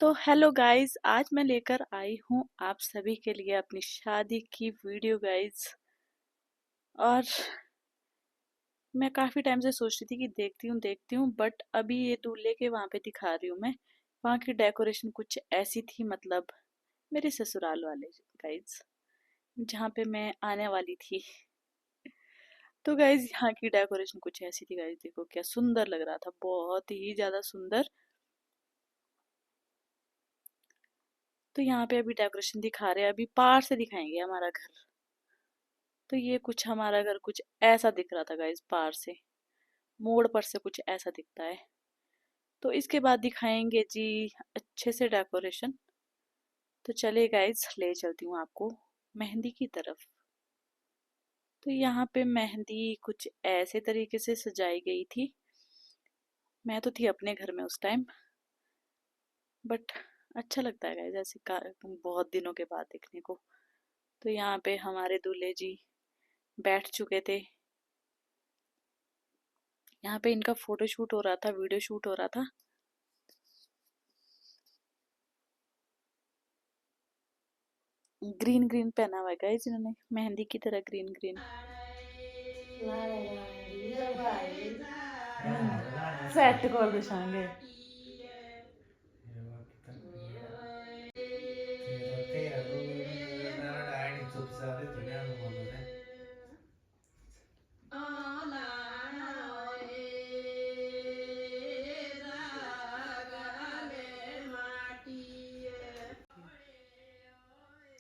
तो hello guys, आज मैं लेकर आई हूँ आप सभी के लिए अपनी शादी की वीडियो गाइस। और मैं काफ़ी टाइम से सोच रही थी कि देखती हूँ बट अभी ये दूल्हे के वहाँ पे दिखा रही हूँ मैं। वहाँ की डेकोरेशन कुछ ऐसी थी, मतलब मेरे ससुराल वाले गाइस, जहाँ पे मैं आने वाली थी। तो गाइस यहाँ की डेकोरेशन कुछ ऐसी थी गाइस, देखो क्या सुंदर लग रहा था, बहुत ही ज़्यादा सुंदर। तो यहाँ पे अभी डेकोरेशन दिखा रहे हैं, अभी पार से दिखाएंगे हमारा घर। तो ये कुछ हमारा घर कुछ ऐसा दिख रहा था गाइस, पार से मोड़ पर से कुछ ऐसा दिखता है। तो इसके बाद दिखाएंगे जी अच्छे से डेकोरेशन। तो चलिए गाइस, ले चलती हूँ आपको मेहंदी की तरफ। तो यहाँ पे मेहंदी कुछ ऐसे तरीके से सजाई गई थी। मैं तो थी अपने घर में उस टाइम, बट अच्छा लगता है गाइस ऐसे बहुत दिनों के बाद देखने को। तो यहाँ पे हमारे दूल्हे जी बैठ चुके थे। यहाँ पे इनका फोटो शूट हो रहा था, वीडियो शूट हो रहा था। ग्रीन ग्रीन पहना हुआ है गाइस इन्होंने, मेहंदी की तरह ग्रीन ग्रीन। सेट कर दे सांगे। చూపిస్తారే దునియాను మొదలే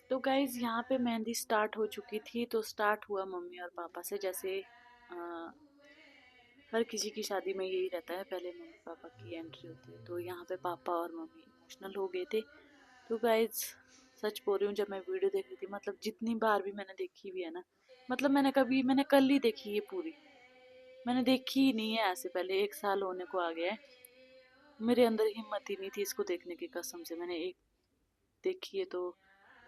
तो गाइज यहाँ पे मेहंदी स्टार्ट हो चुकी थी। तो स्टार्ट हुआ मम्मी और पापा से, जैसे हर किसी की शादी में यही रहता है, पहले मम्मी पापा की एंट्री होती है। तो यहाँ पे पापा और मम्मी इमोशनल हो गए थे। तो गाइज सच बोल रही हूँ, जब मैं वीडियो देख रही थी, मतलब जितनी बार भी मैंने देखी भी है ना, मतलब मैंने कल ही देखी ये पूरी। मैंने देखी ही नहीं है ऐसे पहले, 1 साल होने को आ गया है। मेरे अंदर हिम्मत ही नहीं थी इसको देखने की, कसम से। मैंने एक देखी है तो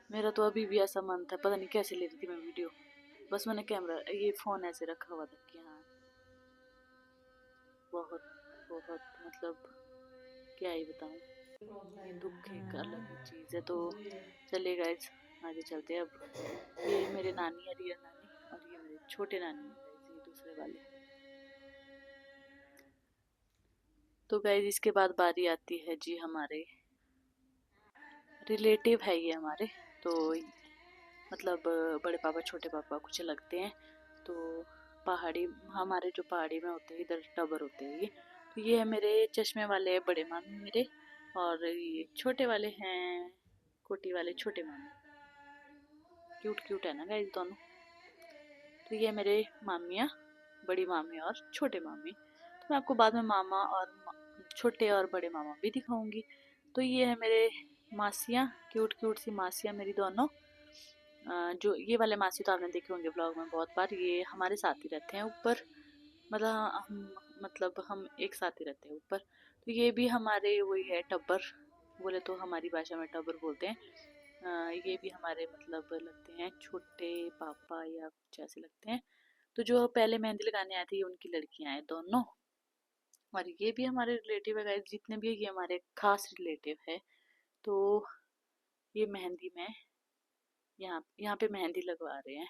मेरा तो अभी भी ऐसा मन था, पता नहीं कैसे ले रही थी मैं वीडियो। बस मैंने कैमरा, ये फोन ऐसे रखा हुआ था कि हाँ, बहुत बहुत मतलब क्या ही बताऊं। ये दुख एक अलग ही चीज है। तो चलिए गाइज, आगे चलते हैं अब। ये मेरे नानी है, रियल नानी, और ये मेरे छोटे नानी है गाइज, ये दूसरे वाले। तो गाइज इसके बाद बारी आती है जी हमारे रिलेटिव है ये हमारे। तो मतलब बड़े पापा छोटे पापा कुछ लगते हैं। तो पहाड़ी, हमारे जो पहाड़ी में होते हैं इधर टबर होते हैं ये। तो ये है मेरे चश्मे वाले बड़े मामी मेरे, और ये छोटे वाले हैं कोटी वाले छोटे मामी। क्यूट क्यूट है ना गाइस दोनों। तो ये मेरे मामियाँ, बड़ी मामी और छोटे मामी। तो मैं आपको बाद में मामा और छोटे और बड़े मामा भी दिखाऊंगी। तो ये है मेरे मासियाँ, क्यूट क्यूट सी मासियाँ मेरी दोनों। जो ये वाले मासी तो आपने देखे होंगे ब्लॉग में बहुत बार, ये हमारे साथ ही रहते हैं ऊपर। मतलब हम एक साथ ही रहते हैं ऊपर। तो ये भी हमारे वही है टब्बर, बोले तो हमारी भाषा में टब्बर बोलते हैं। ये भी हमारे मतलब लगते हैं छोटे पापा या कुछ ऐसे लगते हैं। तो जो पहले मेहंदी लगाने आए थे ये उनकी लड़कियां हैं दोनों। और ये भी हमारे रिलेटिव है गाइस, जितने भी है ये हमारे खास रिलेटिव है। तो ये मेहंदी में यहाँ यहाँ पे मेहंदी लगवा रहे हैं।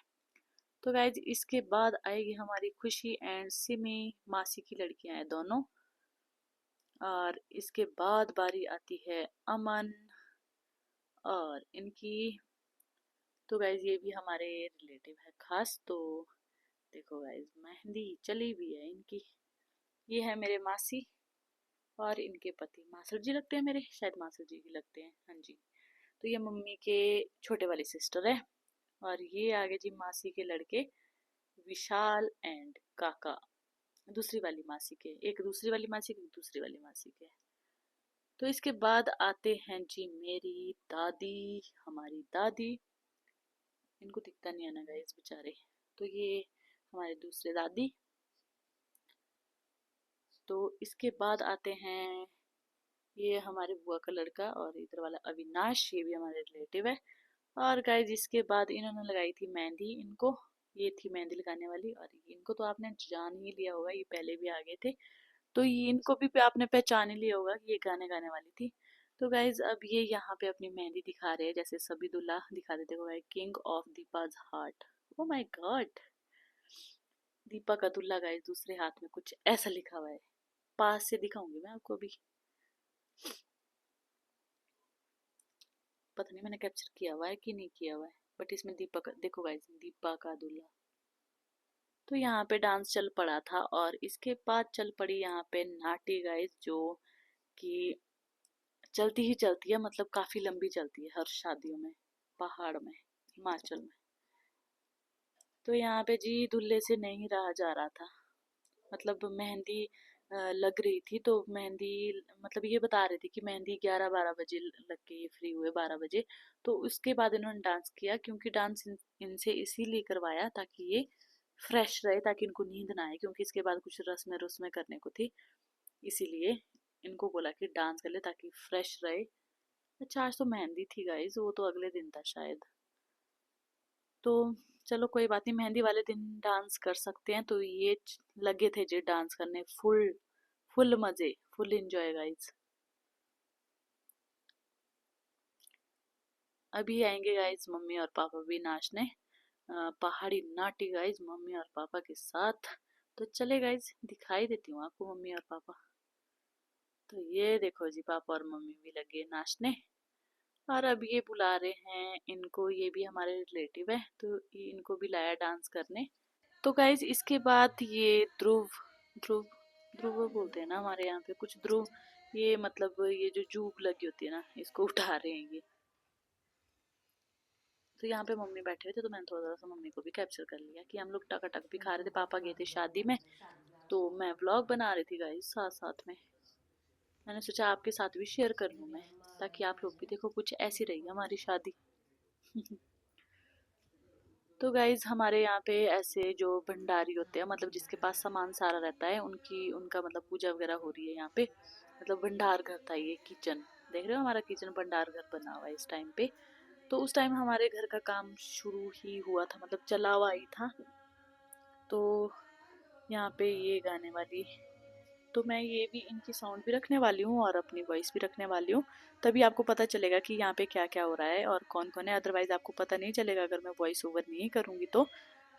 तो गाइज इसके बाद आएगी हमारी खुशी एंड सिमी, मासी की लड़कियां हैं दोनों। और इसके बाद बारी आती है अमन और इनकी। तो गाइज ये भी हमारे रिलेटिव है खास। तो देखो गाइज मेहंदी चली भी है इनकी। ये है मेरे मासी और इनके पति, मासर जी लगते हैं मेरे, शायद मासर जी ही लगते हैं, हाँ जी। तो ये मम्मी के छोटे वाली सिस्टर है। और ये आगे जी मासी के लड़के विशाल एंड काका, दूसरी वाली मासी के, एक दूसरी वाली मासी के, दूसरी वाली मासी के। तो इसके बाद आते हैं जी मेरी दादी, हमारी दादी। इनको दिखता नहीं है ना गाइस बेचारे। तो ये हमारे दूसरे दादी। तो इसके बाद आते हैं, ये हमारे बुआ का लड़का और इधर वाला अविनाश, ये भी हमारे रिलेटिव है। और गाइस इसके बाद इन्होंने लगाई थी मेहंदी इनको, ये थी मेहंदी लगाने वाली। और इनको तो आपने जान ही लिया होगा, ये पहले भी आ गए थे। तो ये इनको भी आपने पहचान ही लिया होगा कि ये गाने गाने वाली थी। तो गाइज अब ये यहाँ पे अपनी मेहंदी दिखा रहे हैं, जैसे सभी दूल्हा दिखा देते हैं, king of Deepa's heart. Oh my god, Deepa का दूल्हा गाइज दूसरे हाथ में कुछ ऐसा लिखा हुआ है। पास से दिखाऊंगी मैं आपको भी, पता नहीं मैंने कैप्चर किया हुआ है कि नहीं किया हुआ है, बट इसमें दीपा का देखो गाइज, दीपा का दूल्हा। तो यहाँ पे डांस चल पड़ा था और इसके बाद चल पड़ी यहाँ पे नाटी गाइज, जो कि चलती ही चलती है, मतलब काफी लंबी चलती है हर शादियों में, पहाड़ में, हिमाचल में। तो यहाँ पे जी दूल्हे से नहीं रहा जा रहा था, मतलब मेहंदी लग रही थी, तो मेहंदी मतलब ये बता रही थी कि मेहंदी 11-12 बजे लग के ये फ्री हुए, 12 बजे। तो उसके बाद इन्होंने डांस किया, क्योंकि डांस इनसे इसीलिए करवाया ताकि ये फ्रेश रहे, ताकि इनको नींद ना आए, क्योंकि इसके बाद कुछ रस्में रस्में करने को थी, इसीलिए इनको बोला कि डांस कर ले ताकि फ्रेश रहे। अच्छा आज तो मेहंदी थी गाइज, वो तो अगले दिन था शायद। तो चलो कोई बात नहीं, मेहंदी वाले दिन डांस कर सकते हैं। तो ये लगे थे जी डांस करने, फुल फुल मजे, फुल एंजॉय गाइज। अभी आएंगे गाइज मम्मी और पापा भी नाचने, पहाड़ी नाटी गाइज मम्मी और पापा के साथ। तो चले गाइज दिखाई देती हूँ आपको मम्मी और पापा। तो ये देखो जी पापा और मम्मी भी लगे नाचने, और अब ये बुला रहे हैं इनको, ये भी हमारे रिलेटिव है, तो ये इनको भी लाया डांस करने। तो गाइज इसके बाद ये ध्रुव, ध्रुव ध्रुव बोलते हैं ना हमारे यहाँ पे, कुछ ध्रुव, ये मतलब ये जो जूब लगी होती है ना, इसको उठा रहे हैं ये। तो यहाँ पे मम्मी बैठे हुए थे, तो मैंने थोड़ा सा मम्मी को भी कैप्चर कर लिया कि हम लोग टकाटक भी खा रहे थे, पापा गए थे शादी में, तो मैं व्लॉग बना रही थी गाइज साथ साथ में। मैंने सोचा आपके साथ भी शेयर कर लूँ मैं, ताकि आप लोग भी देखो, कुछ ऐसी रही हमारी शादी। तो गाइज हमारे यहाँ पे ऐसे जो भंडारी होते हैं, मतलब जिसके पास सामान सारा रहता है, उनकी उनका मतलब पूजा वगैरह हो रही है यहाँ पे, मतलब भंडार घर था ये, किचन देख रहे हो, हमारा किचन भंडार घर बना हुआ है इस टाइम पे। तो उस टाइम हमारे घर का काम शुरू ही हुआ था, मतलब चला हुआ ही था। तो यहाँ पे ये गाने वाली, तो मैं ये भी इनकी साउंड भी रखने वाली हूँ और अपनी वॉइस भी रखने वाली हूँ, तभी आपको पता चलेगा कि यहाँ पे क्या क्या हो रहा है और कौन कौन है, अदरवाइज आपको पता नहीं चलेगा अगर मैं वॉइस ओवर नहीं करूँगी तो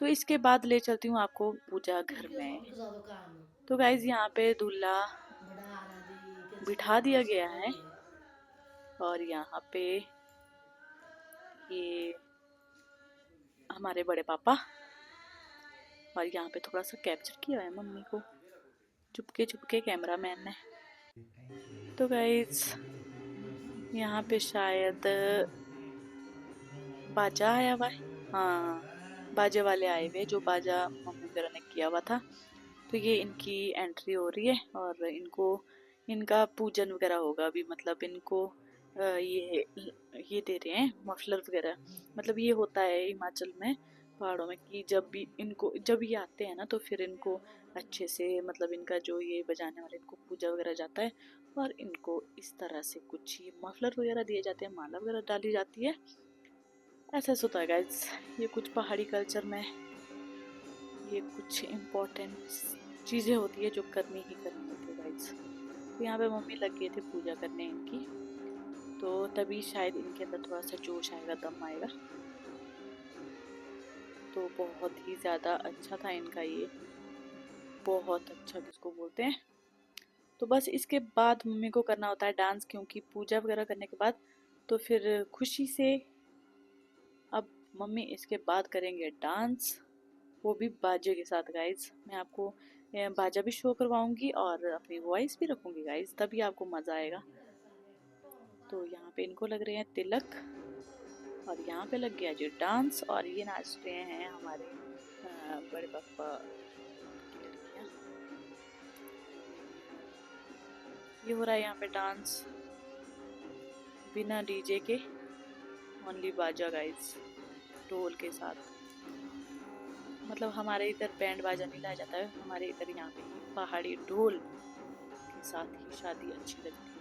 इसके बाद ले चलती हूँ आपको पूजा घर में। तो गाइज यहाँ पे दूल्हा बिठा दिया गया है, और यहाँ पे ये हमारे बड़े पापा, और यहाँ पे थोड़ा सा कैप्चर किया है मम्मी को, चुपके चुपके कैमरा मैन ने। तो गाइज यहाँ पे शायद बाजा आया हुआ है, हाँ बाजे वाले आए हुए, जो बाजा मम्मी वगैरह ने किया हुआ था। तो ये इनकी एंट्री हो रही है, और इनको इनका पूजन वगैरह होगा अभी, मतलब इनको ये दे रहे हैं मफलर वगैरह, मतलब ये होता है हिमाचल में पहाड़ों में कि जब भी इनको, जब ये आते हैं ना, तो फिर इनको अच्छे से, मतलब इनका जो ये बजाने वाले, इनको पूजा वगैरह जाता है, और इनको इस तरह से कुछ ये मफलर वगैरह दिए जाते हैं, माला वगैरह डाली जाती है, ऐसा होता है गाइज। ये कुछ पहाड़ी कल्चर में ये कुछ इम्पोर्टेंट चीज़ें होती है जो करनी ही करनी होती है गाइज। तो यहाँ पे मम्मी लग गए थे पूजा करने इनकी, तो तभी शायद इनके अंदर थोड़ा सा जोश आएगा, दम आएगा। तो बहुत ही ज़्यादा अच्छा था इनका ये, बहुत अच्छा जिसको बोलते हैं। तो बस इसके बाद मम्मी को करना होता है डांस, क्योंकि पूजा वगैरह करने के बाद तो फिर खुशी से अब मम्मी इसके बाद करेंगे डांस, वो भी बाजे के साथ गाइज। मैं आपको बाजा भी शो करवाऊंगी और अपनी वॉइस भी रखूंगी गाइज, तभी आपको मज़ा आएगा। तो यहाँ पे इनको लग रहे हैं तिलक, और यहाँ पे लग गया जी डांस, और ये नाच रहे हैं हमारे बड़े पापा की लड़कियाँ। ये हो रहा है यहाँ पे डांस बिना डीजे के, ओनली बाजा गाइज, ढोल के साथ। मतलब हमारे इधर बैंड बाजा नहीं लाया जाता है, हमारे इधर यहाँ पे ये पहाड़ी ढोल के साथ ही शादी अच्छी लगती है।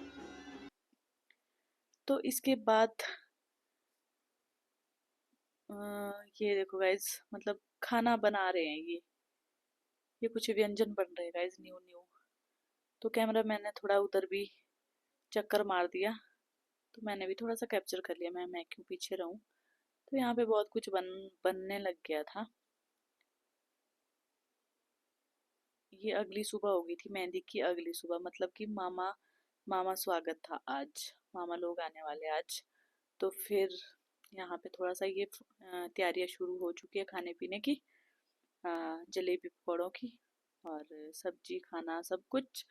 तो इसके बाद ये देखो गाइज, मतलब खाना बना रहे हैं ये कुछ व्यंजन बन रहे हैं गाइज, न्यू न्यू। तो कैमरा मैंने थोड़ा उधर भी चक्कर मार दिया, तो मैंने भी थोड़ा सा कैप्चर कर लिया, मैं क्यों पीछे रहूं। तो यहाँ पे बहुत कुछ बनने लग गया था। ये अगली सुबह हो गई थी, मेहंदी की अगली सुबह, मतलब कि मामा मामा स्वागत था आज, मामा लोग आने वाले आज। तो फिर यहाँ पे थोड़ा सा ये तैयारियां शुरू हो चुकी है खाने पीने की, जलेबी पकौड़ों की और सब्जी खाना सब कुछ।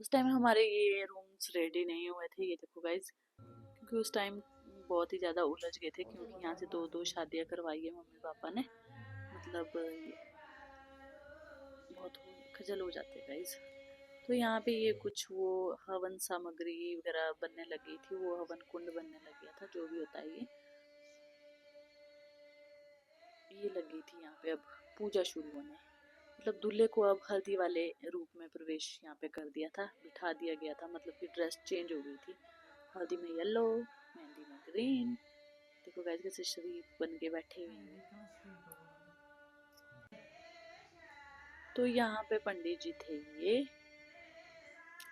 उस टाइम हमारे ये रूम्स रेडी नहीं हुए थे, ये देखो गाइज, क्योंकि उस टाइम बहुत ही ज़्यादा उलझ गए थे, क्योंकि यहाँ से दो दो शादियाँ करवाई है मम्मी पापा ने। मतलब ये बहुत खजल हो जाते हैं गाइज। तो यहाँ पे ये कुछ वो हवन सामग्री वगैरह बनने लगी थी, वो हवन कुंड बनने लग गया था, जो भी होता है ये लगी थी यहाँ पे अब पूजा शुरू होने। मतलब दूल्हे को अब हल्दी वाले रूप में प्रवेश यहाँ पे कर दिया था, बिठा दिया गया था, मतलब कि ड्रेस चेंज हो गई थी। हल्दी में येलो, मेहंदी में ग्रीन। देखो गाइस कैसे शरीफ बन के बैठे हुए हैं। तो यहाँ पे पंडित जी थे ये,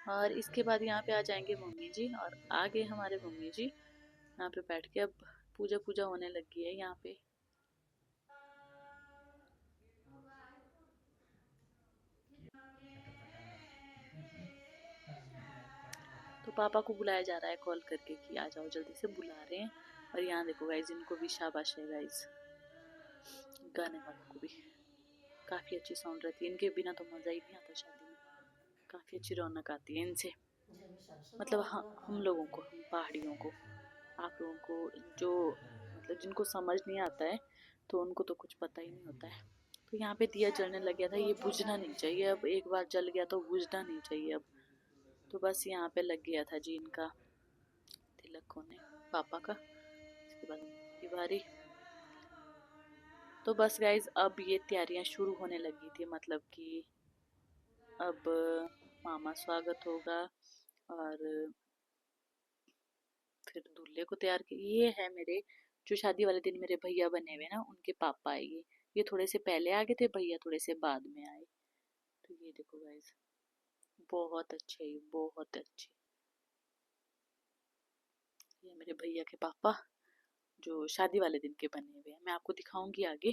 और इसके बाद यहाँ पे आ जाएंगे मम्मी जी, और आगे हमारे मम्मी जी यहाँ पे बैठ के अब पूजा पूजा होने लगी है यहाँ पे। तो पापा को बुलाया जा रहा है कॉल करके कि आ जाओ, जल्दी से बुला रहे हैं। और यहाँ देखो गाइज, इनको भी शाबाश है गाइज, गाने वालों को भी काफी अच्छी साउंड रहती है इनके, बिना तो मजा ही नहीं आता शादी में। काफी अच्छी रौनक आती है इनसे। मतलब हम लोगों को, हम पहाड़ियों को, आप लोगों को जो मतलब जिनको समझ नहीं आता है, तो उनको तो कुछ पता ही नहीं होता है। तो यहाँ पे दिया जलने लग गया था, ये बुझना नहीं चाहिए अब, एक बार जल गया तो बुझना नहीं चाहिए अब। तो बस यहाँ पे लग गया था जी इनका तिलक होने, पापा का। इसके बाद मम्मी की बारी। तो बस गाइज अब ये तैयारियां शुरू होने लगी थी, मतलब कि अब मामा स्वागत होगा, और फिर दूल्हे को तैयार ये है मेरे, जो शादी वाले दिन मेरे भैया बने हुए ना, उनके पापा है ये थोड़े से पहले आ गए थे, भैया थोड़े से बाद में आए। तो ये देखो गाइस, बहुत अच्छे, ये बहुत अच्छे। ये मेरे भैया के पापा जो शादी वाले दिन के बने हुए हैं, मैं आपको दिखाऊंगी आगे।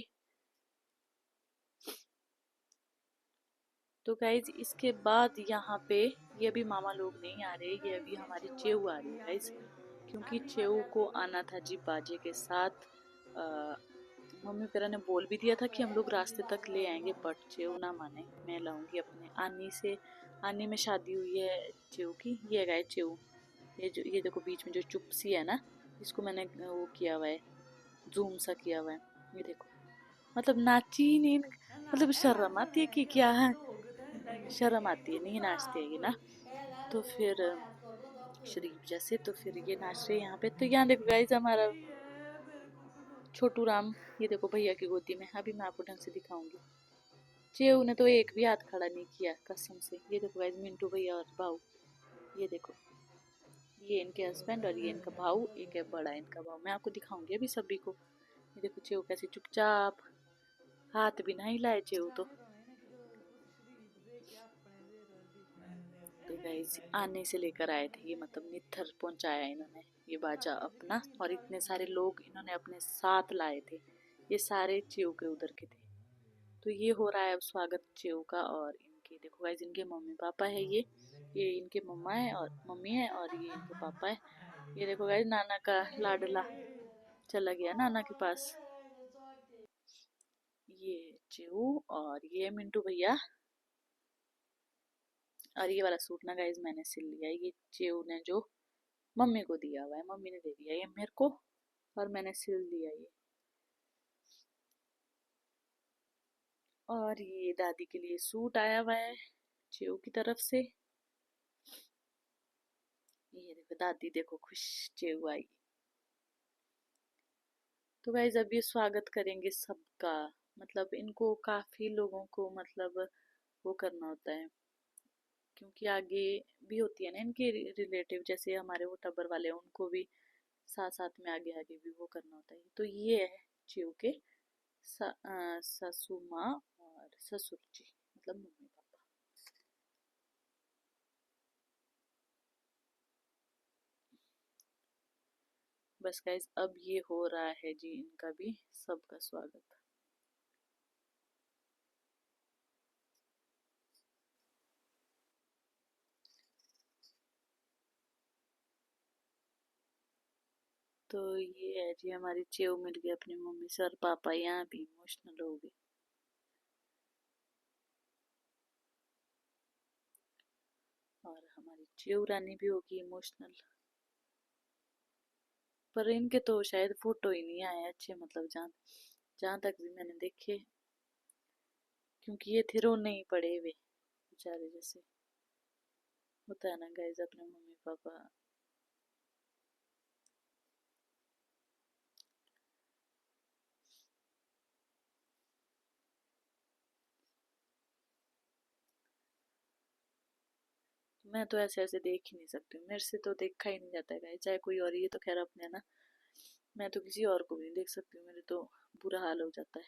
तो गाइज इसके बाद यहाँ पे ये अभी मामा लोग नहीं आ रहे, ये अभी हमारी चेऊ आ रही है गाइज, क्योंकि चेऊ को आना था जी बाजे के साथ। मम्मी वगैरह ने बोल भी दिया था कि हम लोग रास्ते तक ले आएंगे, बट चेऊ ना माने, मैं लाऊंगी अपने आनी से। आनी में शादी हुई है चेऊ की, ये गाय चेऊ। ये देखो बीच में जो चुप सी है ना, इसको मैंने वो किया हुआ है, जूम सा किया हुआ है, ये देखो। मतलब नाची ही नहीं, मतलब शर्म आती है कि क्या है, शर्म आती है, नहीं नाचते है ये ना। तो फिर शरीफ जैसे, तो फिर ये नाच रहे हैं यहाँ पे। तो यहाँ देखो गाइस हमारा छोटू राम, ये देखो भैया की गोदी में, अभी मैं आपको ढंग से दिखाऊंगी। चेऊ ने तो एक भी हाथ खड़ा नहीं किया कसम से। ये देखो गाइस मिंटू भैया और भाऊ, ये देखो, ये इनके हस्बैंड और ये इनका भाऊ, एक है बड़ा इनका भाऊ, मैं आपको दिखाऊंगी अभी सभी को। ये देखो चेऊ कैसे चुपचाप, हाथ भी ना हिलाए चेऊ तो गाइस आने से लेकर आए थे ये, मतलब नित्थर पहुंचाया इन्होंने ये बाजा अपना, और इतने सारे लोग इन्होंने अपने साथ लाए थे, ये सारे चेऊ के उधर के थे। तो ये हो रहा है अब स्वागत चेऊ का। और इनके देखो गाइस, इनके मम्मी पापा है ये इनके मम्मा है और मम्मी है, और ये इनके पापा है। ये देखो गाइस नाना का लाडला चला गया नाना के पास। ये चेऊ और ये मिंटू भैया। और ये वाला सूट ना गाइस मैंने सिल लिया है, ये चेऊ ने जो मम्मी को दिया हुआ है, मम्मी ने दे दिया ये मेरे को, और मैंने सिल दिया ये। और ये दादी के लिए सूट आया हुआ है चेऊ की तरफ से। ये देखो दादी देखो खुश, चेऊ आई। तो गाइज अब ये स्वागत करेंगे सबका, मतलब इनको काफी लोगों को मतलब वो करना होता है, क्योंकि आगे भी होती है ना इनके रिलेटिव, जैसे हमारे वो टब्बर वाले हैं, उनको भी साथ साथ में आगे आगे भी वो करना होता है। तो ये है चीव के सासू माँ और ससुर जी, मतलब मम्मी पापा। बस गाइस अब ये हो रहा है जी इनका भी सबका स्वागत। तो ये है जी हमारी चेव मिल गई अपनी मम्मी से और पापा यहाँ भी इमोशनल हो गए। और हमारी चेव रानी भी होगी इमोशनल। पर इनके तो शायद फोटो ही नहीं आए अच्छे, मतलब जहाँ जहाँ तक भी मैंने देखे, क्योंकि ये थे रोने ही पड़े हुए बेचारे, जैसे होता है ना गाइज अपने मम्मी पापा। मैं तो ऐसे ऐसे देख ही नहीं सकती हूँ, मेरे से तो देखा ही नहीं जाता है गाइज, चाहे कोई और, ये तो खैर अपने ना, मैं तो किसी और को भी नहीं देख सकती हूँ, मेरे तो बुरा हाल हो जाता है।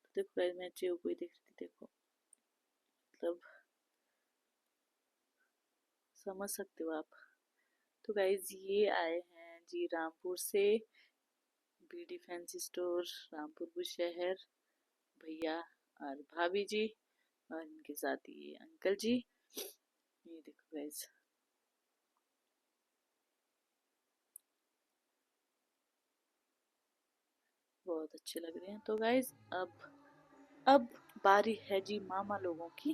तो देखो गाइज मैं चेव को ही देख रही थी, देखो मतलब समझ सकते हो आप। तो गाइज ये आए हैं जी रामपुर से, BD fancy store Rampur Bushahr, भैया और भाभी जी और इनके साथ ये अंकल जी। ये देखो गाइज बहुत अच्छे लग रहे हैं। तो गाइज अब बारी है जी मामा लोगों की,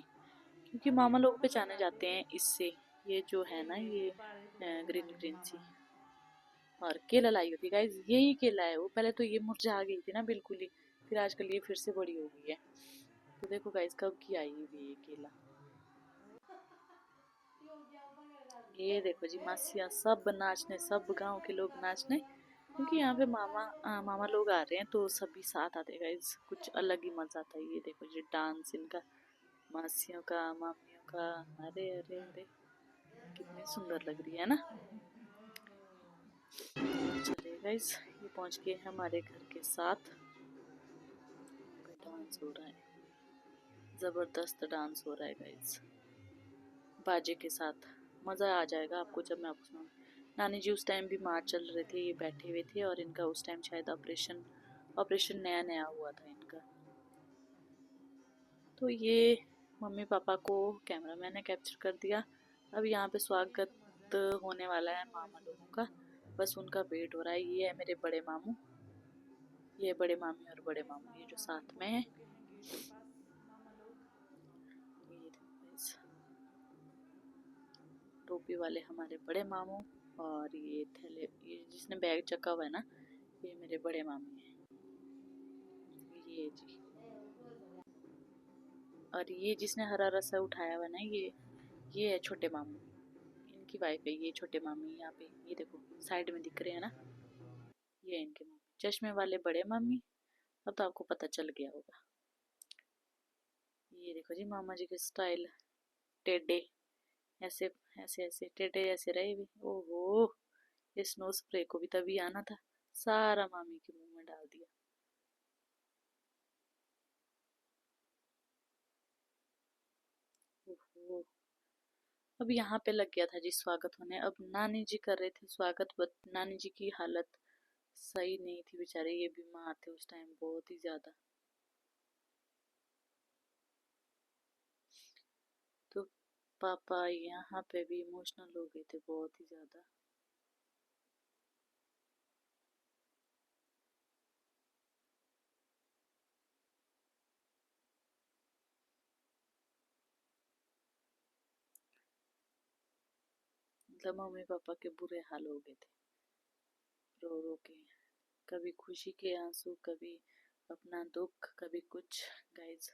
क्योंकि मामा लोग पहचाने जाते हैं इससे, ये जो है ना ये ग्रीन ग्रीन सी। और केला लाई होती गाइज, यही केला है वो, पहले तो ये मुरझा गई थी ना बिल्कुल ही, फिर आजकल ये फिर से बड़ी हो गई है। तो देखो गाइज कब की आई हुई है ये केला। ये देखो जी मासियाँ सब नाचने, सब गांव के लोग नाचने, क्योंकि यहाँ पे मामा लोग आ रहे हैं तो सभी साथ आते गाइज, कुछ अलग ही मजा आता है। ये देखो जी डांस इनका, मासियों का मामियों का, अरे अरे अरे कितनी सुंदर लग रही है ना। तो चलिए गाइज ये पहुंच गए हमारे घर के साथ, यहाँ पे डांस हो रहा है, जबरदस्त डांस हो रहा है गाइज बाजे के साथ। मजा आ जाएगा आपको जब मैं आपको सुनाऊंगी। नानी जी उस टाइम बीमार चल रहे थे, ये बैठे हुए थे और इनका उस टाइम शायद ऑपरेशन ऑपरेशन नया नया हुआ था इनका। तो ये मम्मी पापा को कैमरामैन ने कैप्चर कर दिया। अब यहाँ पे स्वागत होने वाला है मामा लोगों का, बस उनका वेट हो रहा है। ये है मेरे बड़े मामू, ये बड़े मामी और बड़े मामू ये जो साथ में है। ये देखो guys, टोपी वाले हमारे बड़े मामू, और ये थैले, ये जिसने बैग चका हुआ है ना, ये मेरे बड़े मामी हैं। ये जी, और ये जिसने हरा रसा उठाया हुआ ना, ये है छोटे मामू, इनकी वाइफ है ये छोटे मामी। यहाँ पे ये देखो साइड में दिख रहे हैं ना, ये इनके मामी, चश्मे वाले बड़े मामी। अब तो आपको पता चल गया होगा। ये देखो जी मामा जी के स्टाइल, टेढ़े, ऐसे ऐसे ऐसे टेढ़े ऐसे रहे भी। ओहो, ये स्नो स्प्रे को भी तभी आना था, सारा मामी के मुंह में डाल दिया। ओहो, अब यहाँ पे लग गया था जी स्वागत होने। अब नानी जी कर रहे थे स्वागत, बट नानी जी की हालत सही नहीं थी बेचारे, ये बीमार थे उस टाइम बहुत ही ज्यादा। तो पापा यहाँ पे भी इमोशनल हो गए थे बहुत ही ज्यादा। मतलब मम्मी पापा के बुरे हाल हो गए थे रो रो के, कभी खुशी के आंसू, कभी अपना दुख, कभी कुछ। गाइज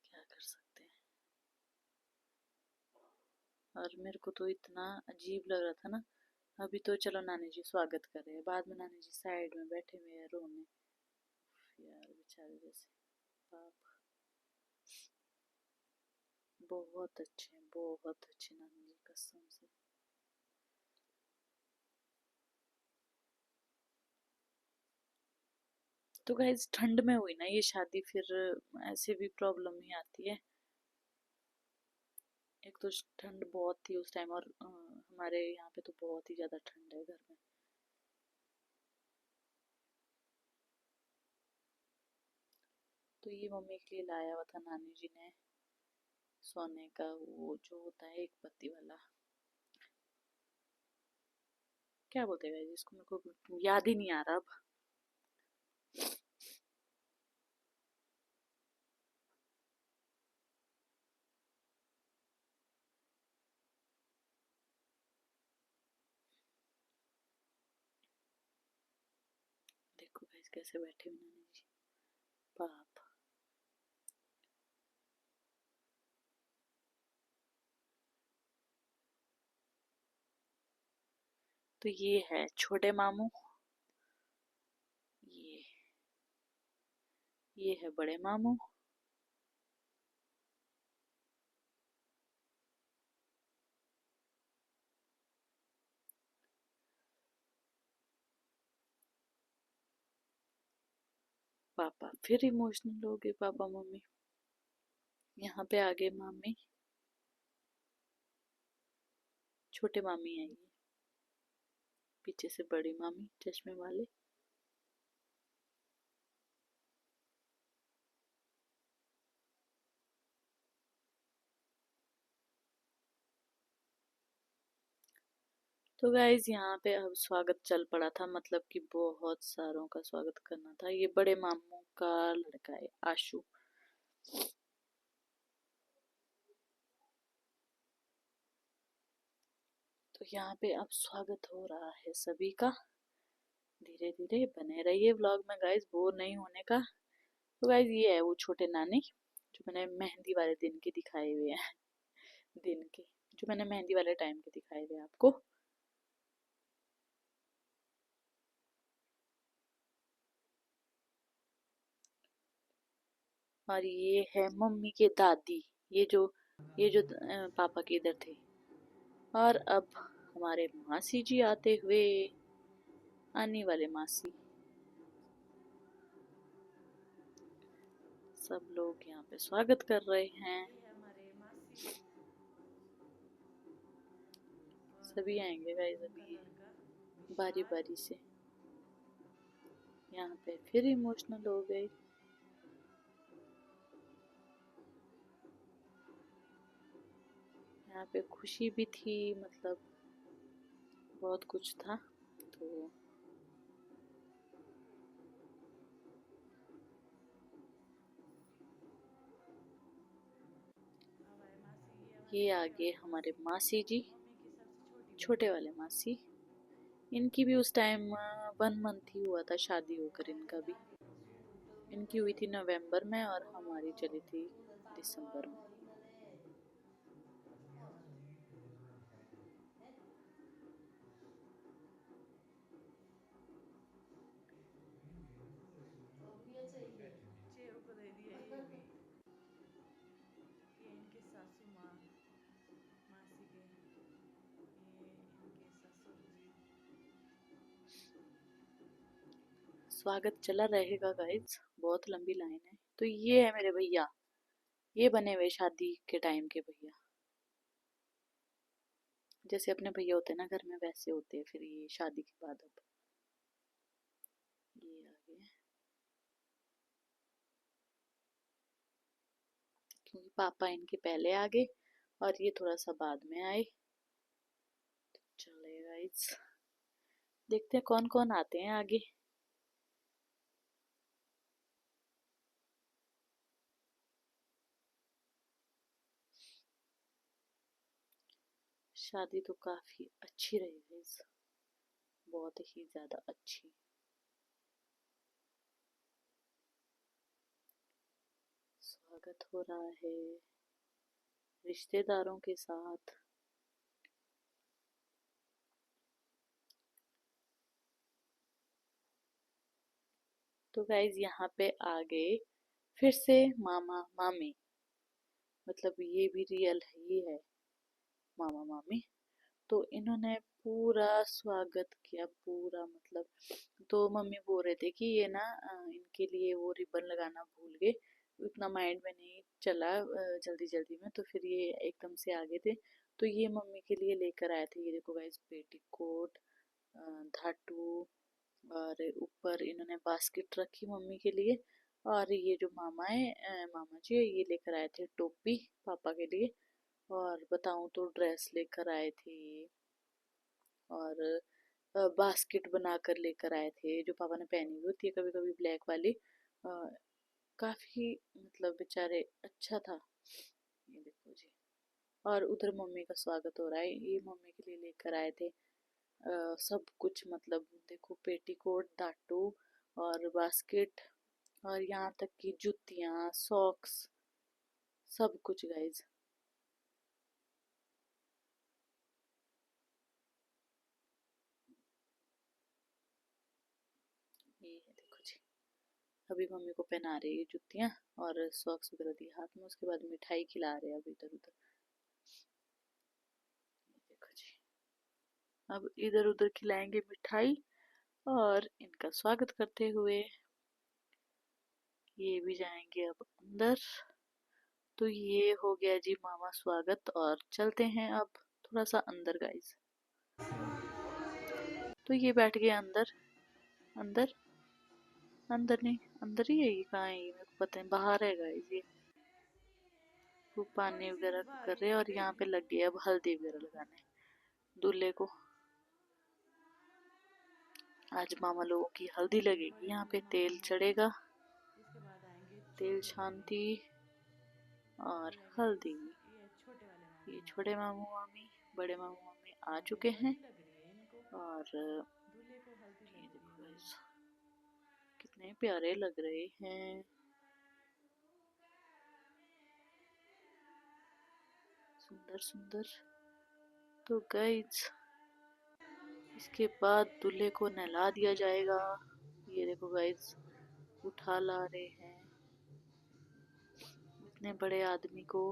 क्या कर सकते हैं। और मेरे को तो इतना अजीब लग रहा था ना, अभी तो चलो नानी जी स्वागत कर रहे हैं, बाद में नानी जी साइड में बैठे हुए हैं रोने। यार बेचारे जैसे बाप, बहुत अच्छे नानी जी कसम से। तो गाइज ठंड में हुई ना ये शादी, फिर ऐसे भी प्रॉब्लम ही आती है। एक तो ठंड बहुत थी उस टाइम, और हमारे यहाँ पे तो बहुत ही ज्यादा ठंड है घर में। तो ये मम्मी के लिए लाया हुआ था नानी जी ने, सोने का वो जो होता है एक पत्ती वाला, क्या बोलते हैं जिसको, मेरे को याद ही नहीं आ रहा अब। देखो गाइस कैसे बैठे हुए नानी जी, बाप। तो ये है छोटे मामू, ये है बड़े मामू। पापा फिर इमोशनल हो गए, पापा मम्मी। यहाँ पे आगे मामी, छोटे मामी है ये, पीछे से बड़ी मामी चश्मे वाले। तो गाइज यहाँ पे अब स्वागत चल पड़ा था, मतलब कि बहुत सारों का स्वागत करना था। ये बड़े मामू का लड़का है आशु। तो यहाँ पे अब स्वागत हो रहा है सभी का। धीरे धीरे बने रहिए व्लॉग में गाइज, बोर नहीं होने का। तो गाइज ये है वो छोटे नानी जो मैंने मेहंदी वाले दिन के दिखाए हुए हैं, दिन के, जो मैंने मेहंदी वाले टाइम के दिखाए हुए हैं आपको। और ये है मम्मी के दादी, ये जो पापा के इधर थे। और अब हमारे मासी जी आते हुए, आने वाले मासी, सब लोग यहाँ पे स्वागत कर रहे हैं। ये है हमारे मासी और सभी आएंगे गाइस उनका अभी लड़का बारी विशाल। बारी से। यहाँ पे फिर इमोशनल हो गए। यहाँ पे खुशी भी थी, मतलब बहुत कुछ था। तो हमारे मासी, ये हमारे ये छोटे आगे वाले हमारे मासी, मासी जी, मम्मी की सबसे छोटी छोटे बहन। वाले मासी। इनकी भी उस टाइम 1 मंथ ही हुआ था शादी होकर, इनका भी। इनकी हुई थी नवंबर में और हमारी चली थी दिसंबर में। चेरू को दे दिया ये भी। ये इनके सासू माँ, मासी के, ये इनके ससुर जी। स्वागत चला रहेगा गाइज, बहुत लंबी लाइन है। तो ये है मेरे भैया, ये बने हुए शादी के टाइम के भैया। जैसे अपने भैया होते हैं ना घर में, वैसे होते हैं फिर ये शादी के बाद। अब ये आगे, क्योंकि पापा इनके पहले आ गए और ये थोड़ा सा बाद में आए। तो चले गाइस, देखते हैं कौन कौन आते हैं आगे। शादी तो काफी अच्छी रही गाइस, बहुत ही ज्यादा अच्छी। स्वागत हो रहा है रिश्तेदारों के साथ। तो गाइज यहाँ पे आ गए फिर से मामा मामी, मतलब ये भी रियल ही है मामा मामी। तो इन्होंने पूरा स्वागत किया, पूरा मतलब। तो मम्मी बोल रहे थे कि ये ना इनके लिए वो रिबन लगाना भूल गए, उतना माइंड में नहीं चला जल्दी जल्दी में, तो फिर ये एकदम से आ गए थे। तो ये मम्मी के लिए लेकर आए थे। ये देखो गाइस, पेटीकोट, धाटू, और ऊपर इन्होंने बास्केट रखी मम्मी के लिए। और ये जो मामा है, मामा जी है, ये लेकर आए थे टोपी पापा के लिए। और बताऊं तो ड्रेस लेकर आए थे, और बास्केट बनाकर लेकर आए थे जो पापा ने पहनी हुई होती है कभी कभी, ब्लैक वाली। काफी मतलब बेचारे अच्छा था। ये देखो जी। और उधर मम्मी का स्वागत हो रहा है, ये मम्मी के लिए लेकर आए थे सब कुछ। मतलब देखो, पेटीकोट, टाटू और बास्केट, और यहाँ तक कि जूतियाँ, सॉक्स, सब कुछ गाइज। ये है देखो जी। अभी मम्मी को पहना रही है जूतियाँ और सॉक्स वगैरह दिए हाथ में, उसके बाद मिठाई खिला रहे हैं अब इधर उधर। ये देखो जी। अब इधर उधर खिलाएंगे मिठाई और इनका स्वागत करते हुए ये भी जाएंगे अब अंदर। तो ये हो गया जी मामा स्वागत, और चलते हैं अब थोड़ा सा अंदर गाइज। तो ये बैठ गए अंदर। अंदर, अंदर नहीं, अंदर ही है ये, कहाँ है ये मेरे को पता नहीं, बाहर है गाइज ये। वो पानी थोड़ी सी वगैरह बाहर कर ही रहे हैं, आ और गई। यहाँ पे लग गए अब हल्दी वगैरह लगाने दूल्हे को। आज मामा लोगों की हल्दी लगेगी, बड़े यहाँ पे मामा तेल मामी चढ़ेगा, इसके बाद आएंगे तेल छोटे वाले। शांति और ये है गाइस, हल्दी। ये छोटे वाले ये मामा छोटे मामी। मामू मामी, बड़े मामू मामी आ ये चुके हैं। हल्दी लग रही है इनको, और दूल्हे को हल्दी ये लग रही देखो है गाइस, गाइस। कितने प्यारे लग रहे हैं, सुंदर सुंदर। तो गाइस, इसके बाद दूल्हे को नहला दिया जाएगा। ये देखो गाइस, उठा ला रहे हैं इतने बड़े आदमी को।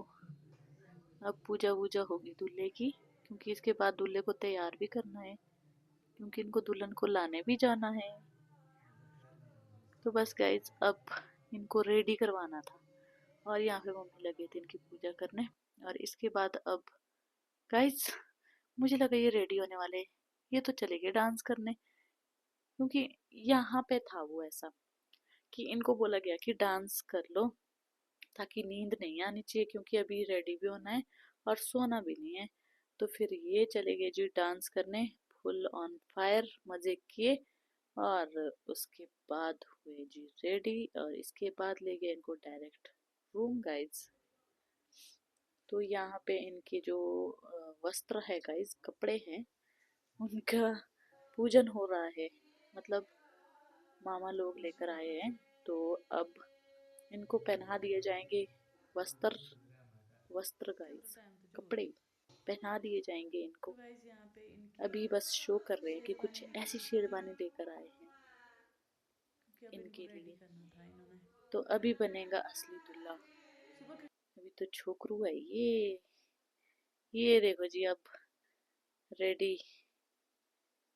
अब पूजा वूजा होगी दूल्हे की, क्योंकि इसके बाद दूल्हे को तैयार भी करना है, क्योंकि इनको दुल्हन को लाने भी जाना है। तो बस गाइज, अब इनको रेडी करवाना था, और यहाँ पे मम्मी लगे थे इनकी पूजा करने। और इसके बाद अब गाइज, मुझे लगा ये रेडी होने वाले हैं, ये तो चले गए डांस करने, क्योंकि यहाँ पे था वो ऐसा कि इनको बोला गया कि डांस कर लो, ताकि नींद नहीं आनी चाहिए, क्योंकि अभी रेडी भी होना है और सोना भी नहीं है। तो फिर ये चले गए जी डांस करने, फुल ऑन फायर मजे किए। और उसके बाद हुए जी रेडी, और इसके बाद ले गए इनको डायरेक्ट रूम गाइज। तो यहाँ पे इनके जो वस्त्र है गाइज, कपड़े हैं, उनका पूजन हो रहा है। मतलब मामा लोग लेकर आए हैं, तो अब इनको पहना दिए जाएंगे वस्त्र। वस्त्र चलो गाइस, टाइम तो जो हो कपड़े गया। पहना दिए जाएंगे तो इनको। गाइस यहाँ पे इनकी अभी बस शो कर रहे हैं कि शेरवानी कुछ निकल ऐसी चुकी थी, शेरवानी लेकर आए हैं क्योंकि अब इनको इनके रेडी लिए। करना था इन्होंने। तो अभी बनेगा असली दूल्हा। सुबह के अभी तो छोकरू है ये देखो जी, अब रेडी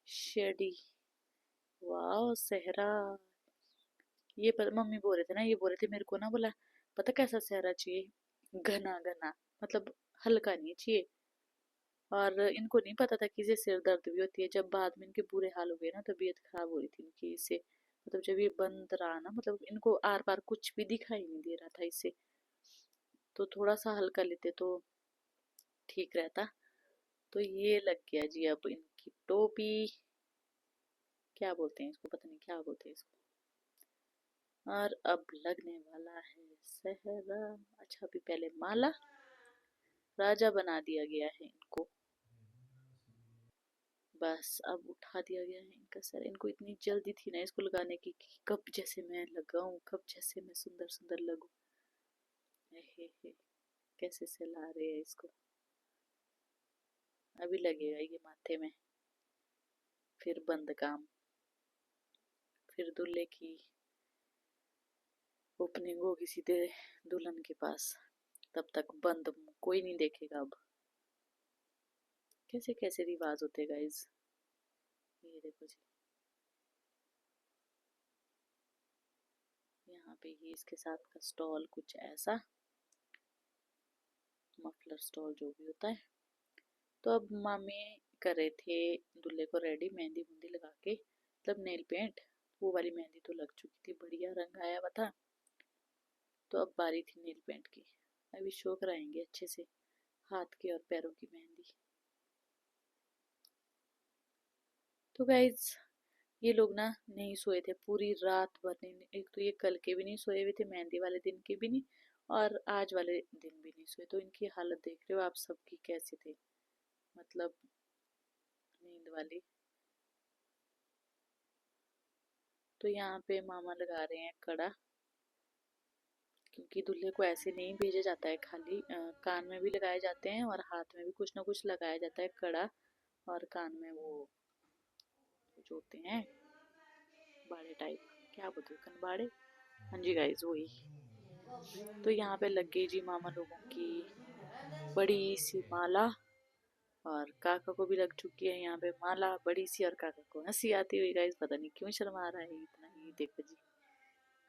शेडी। वाह सेहरा। ये मम्मी बोल रहे थे ना, ये बोल रहे थे मेरे को ना, बोला पता कैसा सेहरा चाहिए, घना घना, मतलब हल्का नहीं चाहिए। और इनको नहीं पता था कि इसे सिर दर्द भी होती है। जब बाद में इनके बुरे हाल हो गए ना, तबीयत खराब हो रही थी इनकी इससे, मतलब जब ये बंद रहा ना, मतलब इनको आर पार कुछ भी दिखाई नहीं दे रहा था इससे, तो थोड़ा सा हल्का लेते तो ठीक रहता। तो ये लग गया जी अब इनकी टोपी, क्या बोलते हैं इसको, पता नहीं क्या बोलते हैं इसको। और अब लगने वाला है सहरा। अच्छा, अभी पहले माला, राजा बना दिया गया है इनको। बस अब उठा दिया गया है इनका सर। इनको इतनी जल्दी थी ना इसको लगाने की, कि कब जैसे मैं लगाऊं, कब जैसे मैं सुंदर सुंदर लगूं। हे कैसे से ला रहे हैं इसको। अभी लगेगा ये माथे में, फिर बंद काम, फिर दूल्हे की ओपनिंग होगी सीधे दुल्हन के पास। तब तक बंद, कोई नहीं देखेगा अब। कैसे कैसे रिवाज होते गाइज। ये देखो जी, यहाँ पे ये इसके साथ का स्टॉल कुछ ऐसा, मफलर स्टॉल जो भी होता है। तो अब मामी कर रहे थे दूल्हे को रेडी, मेहंदी मुंदी लगा के, मतलब नेल पेंट। वो वाली मेहंदी तो लग चुकी थी, बढ़िया रंग आया हुआ था। तो अब बारी थी नेल पेंट की। अभी शो कराएंगे अच्छे से हाथ के और पैरों की मेहंदी। तो गाइज ये लोग ना नहीं सोए थे पूरी रात भर, नहीं, एक तो ये कल के भी नहीं सोए हुए थे, मेहंदी वाले दिन के भी नहीं, और आज वाले दिन भी नहीं सोए। तो इनकी हालत देख रहे हो आप सबकी कैसे थे, मतलब नींद वाली। तो यहाँ पे मामा लगा रहे हैं कड़ा, क्योंकि दूल्हे को ऐसे नहीं भेजा जाता है खाली, कान में भी लगाए जाते हैं और हाथ में भी कुछ ना कुछ लगाया जाता है कड़ा, और कान में वो जो होते हैं बाड़े टाइप, क्या बोलते हैं, कनबाड़े। हाँ जी गाइज वही। तो यहाँ पे लग गई जी मामा लोगों की बड़ी सी माला, और काका को भी लग चुकी है यहाँ पे माला बड़ी सी, और काका को हंसी आती हुई। गाइज पता नहीं क्यों शर्मा रहा है इतना, ही देखो जी,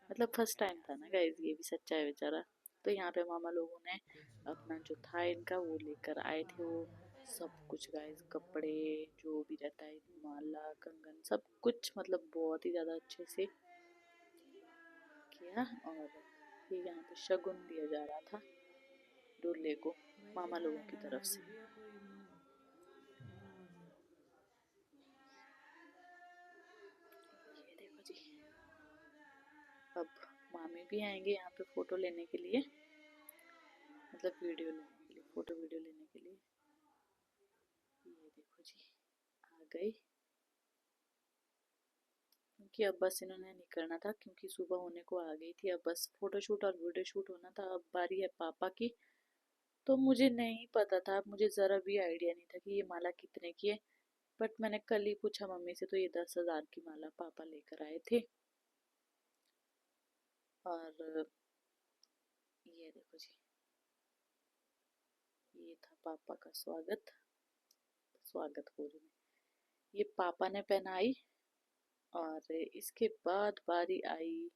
मतलब फर्स्ट टाइम था ना गाइज, ये भी सच्चा है बेचारा। तो यहाँ पे मामा लोगों ने अपना जो था इनका वो लेकर आए थे, वो सब कुछ गाइज, कपड़े जो भी रहता है, माला कंगन सब कुछ, मतलब बहुत ही ज़्यादा अच्छे से किया। और ये यहाँ पे शगुन दिया जा रहा था दूल्हे को मामा लोगों की तरफ से। ये देखो जी, अब मामी भी आएंगे यहाँ पे फोटो लेने के लिए, मतलब वीडियो लेने के लिए, फोटो वीडियो लेने के लिए। ये देखो जी, आ गई, क्योंकि अब बस इन्होंने निकलना था, क्योंकि सुबह होने को आ गई थी। अब बस फोटो शूट और वीडियो शूट होना था। अब बारी है पापा की। तो मुझे नहीं पता था, मुझे ज़रा भी आइडिया नहीं था कि ये माला कितने की है, बट मैंने कल ही पूछा मम्मी से, तो ये 10,000 की माला पापा लेकर आए थे। और ये देखो जी, ये था पापा का स्वागत, स्वागत हो रही है, ये पापा ने पहनाई। और इसके बाद बारी आई,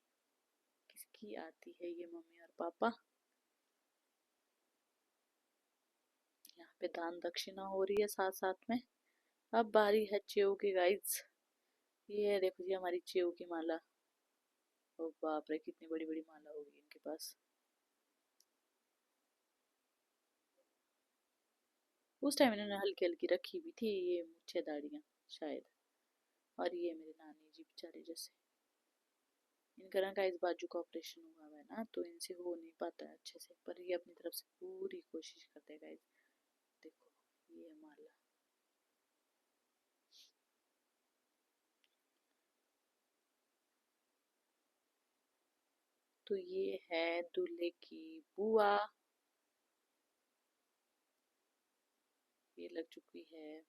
किसकी आती है, ये मम्मी और पापा। यहाँ पे दान दक्षिणा हो रही है साथ साथ में। अब बारी है चेऊ की गाइज। ये देखो जी हमारी चेऊ की माला। ओ बाप रे, कितनी बड़ी बड़ी माला होगी इनके पास। उस टाइम इन्होंने हल्की हल्की रखी भी थी ये मुच्छे दाढ़ियाँ शायद। और ये मेरे नानी जी बेचारे जैसे, इनका ना गाइस बाजू का ऑपरेशन हुआ है ना, तो इनसे हो नहीं पाता है अच्छे से, पर ये अपनी तरफ से पूरी कोशिश करते हैं गाइस। देखो ये है माला। तो ये है दूल्हे की बुआ, ये लग चुकी है,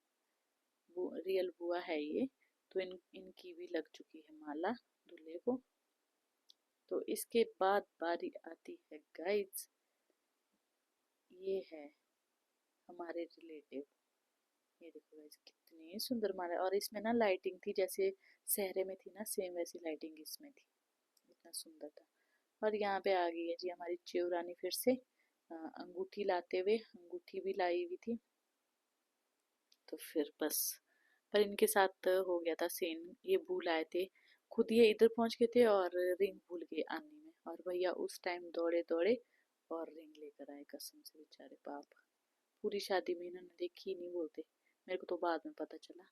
रियल बुआ है ये। तो इनकी भी लग चुकी है माला दूल्हे को। तो इसके बाद बारी आती है गाइस, ये है हमारे रिलेटिव। ये देखो गाइस कितनी सुंदर माला है, और इसमें ना लाइटिंग थी जैसे सहरे में थी ना, सेम वैसी लाइटिंग इसमें थी, इतना सुंदर था। और यहाँ पे आ गई है जी हमारी च्यू रानी फिर से, अंगूठी लाते हुए, अंगूठी भी लाई हुई थी। तो फिर बस, पर इनके साथ हो गया था सीन, ये भूल आए थे, खुद ये इधर पहुंच गए थे और रिंग भूल गए आने में, और भैया उस टाइम दौड़े दौड़े और रिंग लेकर आए, कसम से बेचारे पाप। पूरी शादी में इन्होंने देखी ही नहीं बोलते, मेरे को तो बाद में पता चला।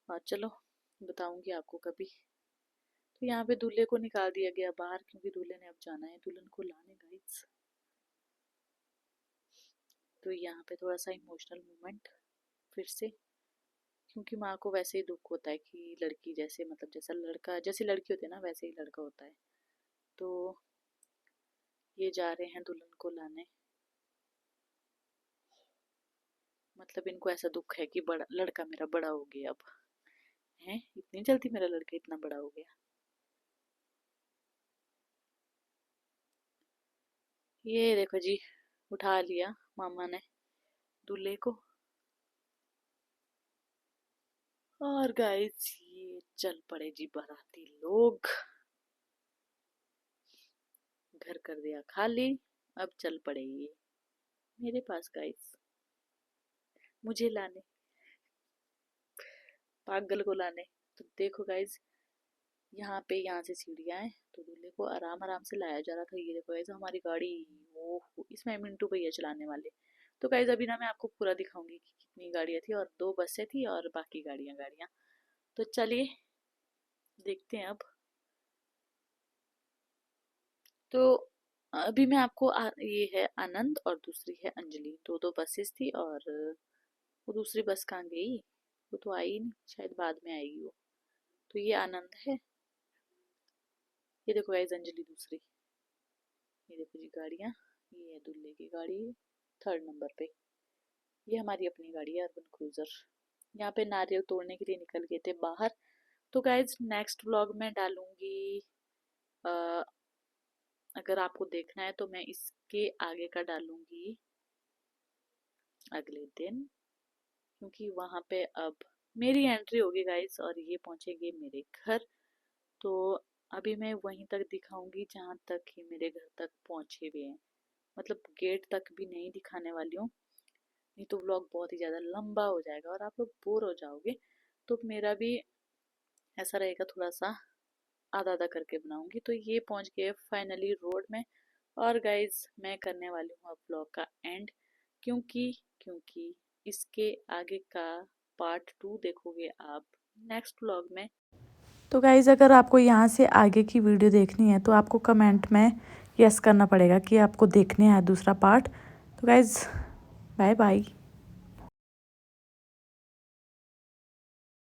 और चलो बताऊंगी आपको कभी। तो यहाँ पे दूल्हे को निकाल दिया गया बाहर, क्योंकि दूल्हे ने अब जाना है दुल्हन को लाने गाइस। तो यहाँ पे थोड़ा सा इमोशनल मोमेंट फिर से, क्योंकि माँ को वैसे ही दुख होता है कि लड़की जैसे, मतलब जैसा लड़का, जैसी लड़की होती है ना वैसे ही लड़का होता है। तो ये जा रहे हैं दुल्हन को लाने, मतलब इनको ऐसा दुख है कि बड़ा लड़का मेरा बड़ा हो गया अब, है इतनी जल्दी मेरा लड़का इतना बड़ा हो गया। ये देखो जी, उठा लिया मामा ने दूल्हे को। और गाइस ये चल पड़े जी बाराती लोग, घर कर दिया खाली, अब चल पड़े ये मेरे पास गाइस। मुझे लाने, पागल को लाने। तो देखो गाइज, यहाँ से सीढ़ियाँ हैं, तो दूल्हे को आराम आराम से लाया जा रहा था। ये देखो गाइज हमारी गाड़ी, ओह इसमें मिंटू भैया चलाने वाले। तो गाइज अभी ना मैं आपको पूरा दिखाऊंगी कि कितनी गाड़ियाँ थी, और 2 बसें थी और बाकी गाड़ियाँ गाड़ियाँ। तो चलिए देखते हैं अब। तो अभी मैं आपको ये है आनंद और दूसरी है अंजलि, 2 बसेस थी। और वो दूसरी बस कहाँ गई, वो तो आई नहीं, शायद बाद में आएगी वो। तो ये आनंद है, ये देखो गाइस अंजलि दूसरी। ये देखो जी गाड़ियाँ, ये है दूल्हे की गाड़ी 3rd नंबर पे। ये हमारी अपनी गाड़ी है अर्बन क्रूजर। यहाँ पे नारियल तोड़ने के लिए निकल गए थे बाहर। तो गाइज नेक्स्ट व्लॉग में डालूंगी, अ, अगर आपको देखना है तो मैं इसके आगे का डालूंगी अगले दिन, क्योंकि वहां पे अब मेरी एंट्री होगी गाइस, और ये पहुंचेंगे मेरे घर। तो अभी मैं वहीं तक दिखाऊंगी जहां तक ये मेरे घर तक पहुंचे हुए हैं, मतलब गेट तक भी नहीं दिखाने वाली हूँ, नहीं तो व्लॉग बहुत ही ज़्यादा लंबा हो जाएगा और आप लोग बोर हो जाओगे। तो मेरा भी ऐसा रहेगा, थोड़ा सा आधा आधा करके बनाऊंगी। तो ये पहुंच गए फाइनली रोड में। और गाइज मैं करने वाली हूँ अब व्लॉग का एंड, क्योंकि क्योंकि इसके आगे का पार्ट 2 देखोगे आप नेक्स्ट व्लॉग में। तो गाइज़ अगर आपको यहाँ से आगे की वीडियो देखनी है तो आपको कमेंट में यस करना पड़ेगा कि आपको देखने है दूसरा पार्ट। तो गाइज़ बाय बाय।